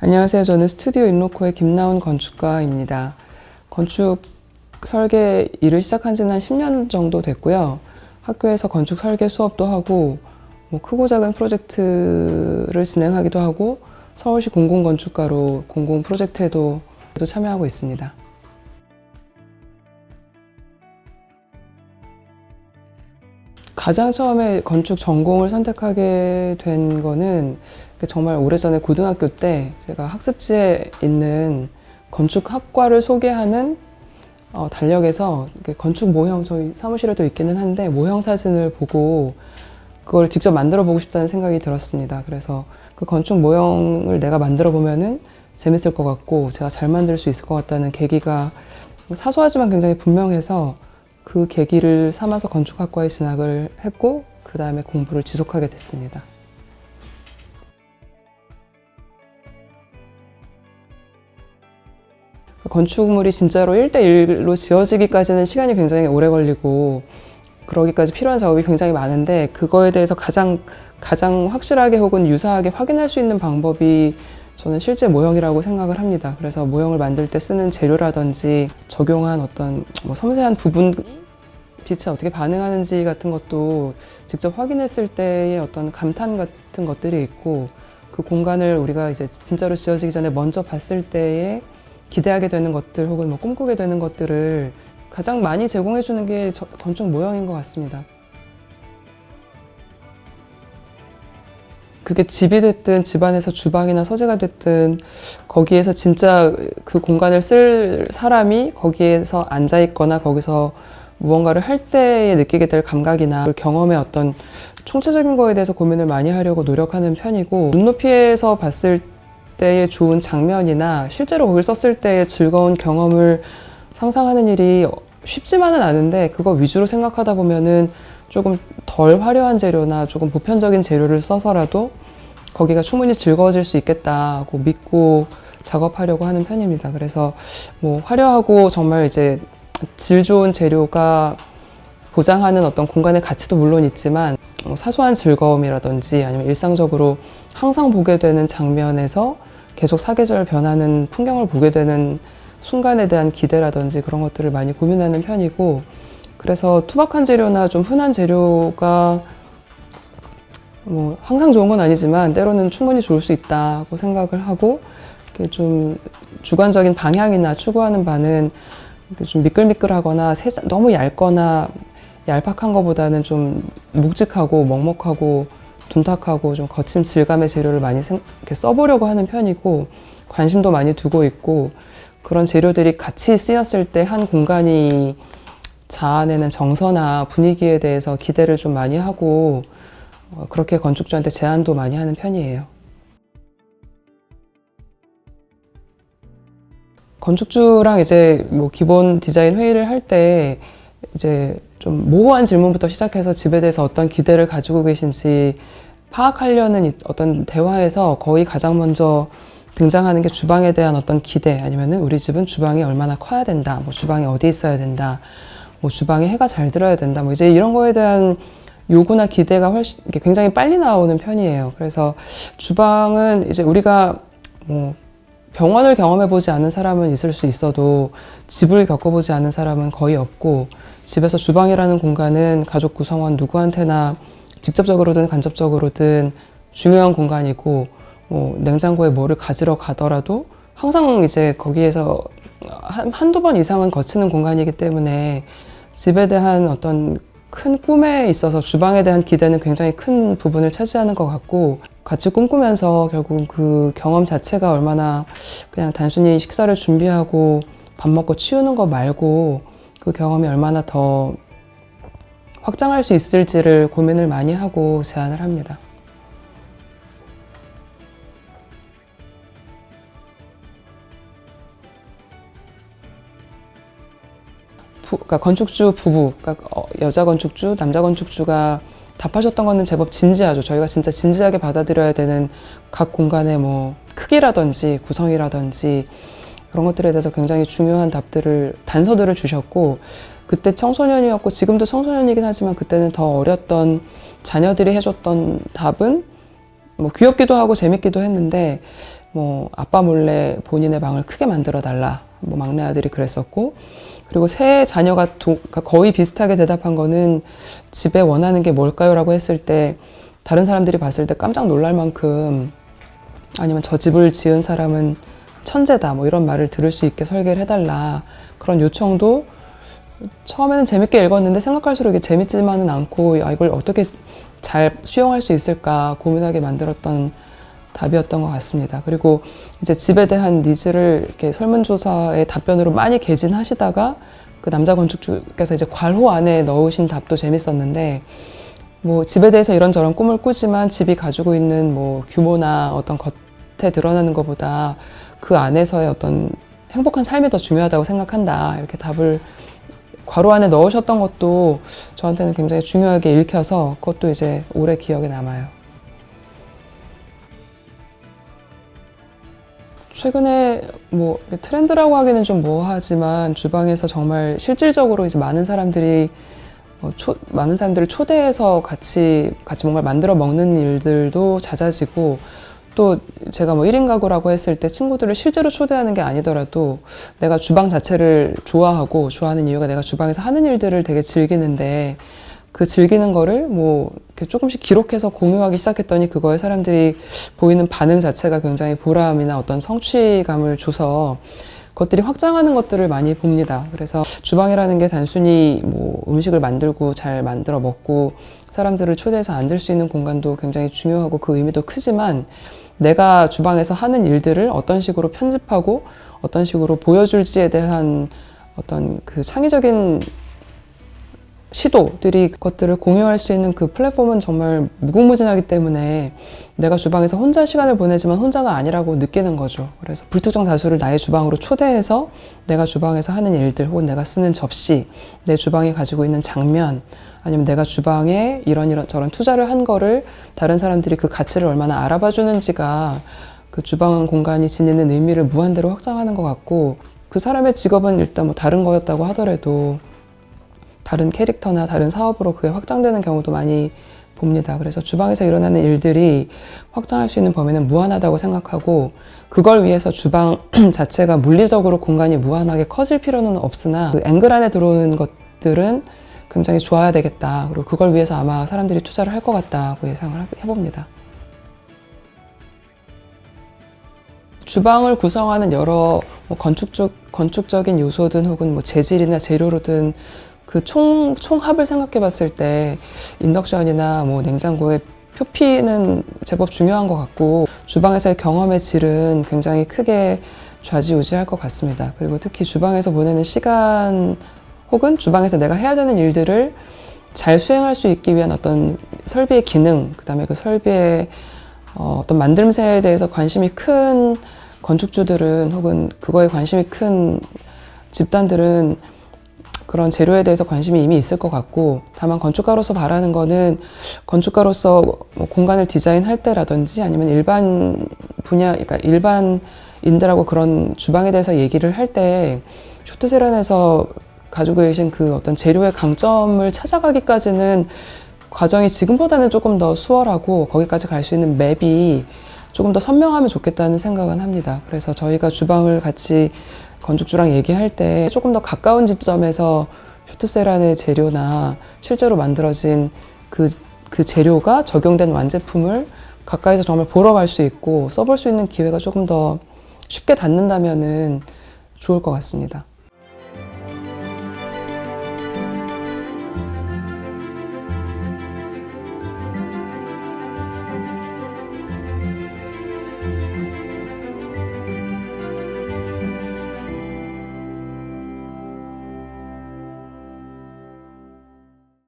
안녕하세요. 저는 스튜디오 인로코의 김나훈 건축가입니다. 건축 설계 일을 시작한 지는 한 10년 정도 됐고요. 학교에서 건축 설계 수업도 하고 크고 작은 프로젝트를 진행하기도 하고 서울시 공공건축가로 공공 프로젝트에도 참여하고 있습니다. 가장 처음에 건축 전공을 선택하게 된 거는 정말 오래전에 고등학교 때 제가 학습지에 있는 건축학과를 소개하는 달력에서 건축 모형, 저희 사무실에도 있기는 한데 모형 사진을 보고 그걸 직접 만들어 보고 싶다는 생각이 들었습니다. 그래서 그 건축 모형을 내가 만들어 보면은 재밌을 것 같고 제가 잘 만들 수 있을 것 같다는 계기가 사소하지만 굉장히 분명해서 그 계기를 삼아서 건축학과에 진학을 했고 그 다음에 공부를 지속하게 됐습니다. 건축물이 진짜로 1대1로 지어지기까지는 시간이 굉장히 오래 걸리고 그러기까지 필요한 작업이 굉장히 많은데 그거에 대해서 가장 확실하게 혹은 유사하게 확인할 수 있는 방법이 저는 실제 모형이라고 생각을 합니다. 그래서 모형을 만들 때 쓰는 재료라든지 적용한 어떤 섬세한 부분, 빛에 어떻게 반응하는지 같은 것도 직접 확인했을 때의 어떤 감탄 같은 것들이 있고 그 공간을 우리가 이제 진짜로 지어지기 전에 먼저 봤을 때에 기대하게 되는 것들 혹은 꿈꾸게 되는 것들을 가장 많이 제공해 주는 게 건축 모형인 것 같습니다. 그게 집이 됐든 집안에서 주방이나 서재가 됐든 거기에서 진짜 그 공간을 쓸 사람이 거기에서 앉아 있거나 거기서 무언가를 할 때에 느끼게 될 감각이나 경험의 어떤 총체적인 거에 대해서 고민을 많이 하려고 노력하는 편이고 눈높이에서 봤을 때의 좋은 장면이나 실제로 거기를 썼을 때의 즐거운 경험을 상상하는 일이 쉽지만은 않은데 그거 위주로 생각하다 보면은 조금 덜 화려한 재료나 조금 보편적인 재료를 써서라도 거기가 충분히 즐거워질 수 있겠다고 믿고 작업하려고 하는 편입니다. 그래서 화려하고 정말 이제 질 좋은 재료가 보장하는 어떤 공간의 가치도 물론 있지만 사소한 즐거움이라든지 아니면 일상적으로 항상 보게 되는 장면에서 계속 사계절 변하는 풍경을 보게 되는 순간에 대한 기대라든지 그런 것들을 많이 고민하는 편이고 그래서 투박한 재료나 좀 흔한 재료가 항상 좋은 건 아니지만 때로는 충분히 좋을 수 있다고 생각을 하고 좀 주관적인 방향이나 추구하는 바는 좀 미끌미끌하거나 너무 얇거나 얄팍한 것보다는 좀 묵직하고 먹먹하고 둔탁하고 좀 거친 질감의 재료를 많이 이렇게 써보려고 하는 편이고 관심도 많이 두고 있고 그런 재료들이 같이 쓰였을 때 한 공간이 자아내는 정서나 분위기에 대해서 기대를 좀 많이 하고 그렇게 건축주한테 제안도 많이 하는 편이에요. 건축주랑 이제 기본 디자인 회의를 할 때 이제 좀 모호한 질문부터 시작해서 집에 대해서 어떤 기대를 가지고 계신지 파악하려는 어떤 대화에서 거의 가장 먼저 등장하는 게 주방에 대한 어떤 기대 아니면은 우리 집은 주방이 얼마나 커야 된다, 주방이 어디 있어야 된다, 주방에 해가 잘 들어야 된다, 이제 이런 거에 대한 요구나 기대가 굉장히 빨리 나오는 편이에요. 그래서 주방은 이제 우리가 병원을 경험해보지 않은 사람은 있을 수 있어도 집을 겪어보지 않은 사람은 거의 없고 집에서 주방이라는 공간은 가족 구성원 누구한테나 직접적으로든 간접적으로든 중요한 공간이고 냉장고에 뭐를 가지러 가더라도 항상 이제 거기에서 한두 번 이상은 거치는 공간이기 때문에 집에 대한 어떤 큰 꿈에 있어서 주방에 대한 기대는 굉장히 큰 부분을 차지하는 것 같고 같이 꿈꾸면서 결국 그 경험 자체가 얼마나 그냥 단순히 식사를 준비하고 밥 먹고 치우는 거 말고 그 경험이 얼마나 더 확장할 수 있을지를 고민을 많이 하고 제안을 합니다. 그러니까 건축주 부부, 그러니까 여자 건축주, 남자 건축주가 답하셨던 거는 제법 진지하죠. 저희가 진짜 진지하게 받아들여야 되는 각 공간의 크기라든지 구성이라든지 그런 것들에 대해서 굉장히 중요한 단서들을 주셨고 그때 청소년이었고 지금도 청소년이긴 하지만 그때는 더 어렸던 자녀들이 해줬던 답은 뭐 귀엽기도 하고 재밌기도 했는데 뭐 아빠 몰래 본인의 방을 크게 만들어 달라. 뭐 막내 아들이 그랬었고 그리고 세 자녀가 거의 비슷하게 대답한 거는 집에 원하는 게 뭘까요? 라고 했을 때 다른 사람들이 봤을 때 깜짝 놀랄 만큼 아니면 저 집을 지은 사람은 천재다 뭐 이런 말을 들을 수 있게 설계를 해달라 그런 요청도 처음에는 재밌게 읽었는데 생각할수록 이게 재밌지만은 않고 이걸 어떻게 잘 수용할 수 있을까 고민하게 만들었던 답이었던 것 같습니다. 그리고 이제 집에 대한 니즈를 이렇게 설문조사의 답변으로 많이 개진하시다가 그 남자 건축주께서 이제 괄호 안에 넣으신 답도 재밌었는데 뭐 집에 대해서 이런저런 꿈을 꾸지만 집이 가지고 있는 뭐 규모나 어떤 겉에 드러나는 것보다 그 안에서의 어떤 행복한 삶이 더 중요하다고 생각한다. 이렇게 답을 괄호 안에 넣으셨던 것도 저한테는 굉장히 중요하게 읽혀서 그것도 이제 오래 기억에 남아요. 최근에 뭐 트렌드라고 하기는 좀 뭐하지만 주방에서 정말 실질적으로 이제 많은 사람들을 초대해서 같이 뭔가를 만들어 먹는 일들도 잦아지고 또 제가 뭐 1인 가구라고 했을 때 친구들을 실제로 초대하는 게 아니더라도 내가 주방 자체를 좋아하는 이유가 내가 주방에서 하는 일들을 되게 즐기는데 그 즐기는 거를 뭐 이렇게 조금씩 기록해서 공유하기 시작했더니 그거에 사람들이 보이는 반응 자체가 굉장히 보람이나 어떤 성취감을 줘서 그것들이 확장하는 것들을 많이 봅니다. 그래서 주방이라는 게 단순히 뭐 음식을 만들고 잘 만들어 먹고 사람들을 초대해서 앉을 수 있는 공간도 굉장히 중요하고 그 의미도 크지만 내가 주방에서 하는 일들을 어떤 식으로 편집하고 어떤 식으로 보여줄지에 대한 어떤 그 창의적인 시도들이 그것들을 공유할 수 있는 그 플랫폼은 정말 무궁무진하기 때문에 내가 주방에서 혼자 시간을 보내지만 혼자가 아니라고 느끼는 거죠. 그래서 불특정 다수를 나의 주방으로 초대해서 내가 주방에서 하는 일들 혹은 내가 쓰는 접시, 내 주방에 가지고 있는 장면 아니면 내가 주방에 이런저런 투자를 한 거를 다른 사람들이 그 가치를 얼마나 알아봐 주는지가 그 주방 공간이 지니는 의미를 무한대로 확장하는 것 같고 그 사람의 직업은 일단 뭐 다른 거였다고 하더라도 다른 캐릭터나 다른 사업으로 그게 확장되는 경우도 많이 봅니다. 그래서 주방에서 일어나는 일들이 확장할 수 있는 범위는 무한하다고 생각하고 그걸 위해서 주방 자체가 물리적으로 공간이 무한하게 커질 필요는 없으나 그 앵글 안에 들어오는 것들은 굉장히 좋아야 되겠다. 그리고 그걸 위해서 아마 사람들이 투자를 할 것 같다고 예상을 해봅니다. 주방을 구성하는 여러 뭐 건축적인 요소든 혹은 뭐 재질이나 재료로든 그 총합을 생각해 봤을 때 인덕션이나 뭐 냉장고의 표피는 제법 중요한 것 같고 주방에서의 경험의 질은 굉장히 크게 좌지우지할 것 같습니다. 그리고 특히 주방에서 보내는 시간 혹은 주방에서 내가 해야 되는 일들을 잘 수행할 수 있기 위한 어떤 설비의 기능, 그다음에 그 설비의 어떤 만듦새에 대해서 관심이 큰 건축주들은 혹은 그거에 관심이 큰 집단들은 그런 재료에 대해서 관심이 이미 있을 것 같고 다만 건축가로서 바라는 거는 건축가로서 뭐 공간을 디자인할 때라든지 아니면 일반 분야, 그러니까 일반인들하고 그런 주방에 대해서 얘기를 할 때 쇼트세련에서 가지고 계신 그 어떤 재료의 강점을 찾아가기까지는 과정이 지금보다는 조금 더 수월하고 거기까지 갈 수 있는 맵이 조금 더 선명하면 좋겠다는 생각은 합니다. 그래서 저희가 주방을 같이 건축주랑 얘기할 때 조금 더 가까운 지점에서 쇼트세란의 재료나 실제로 만들어진 그 재료가 적용된 완제품을 가까이서 정말 보러 갈 수 있고 써볼 수 있는 기회가 조금 더 쉽게 닿는다면은 좋을 것 같습니다.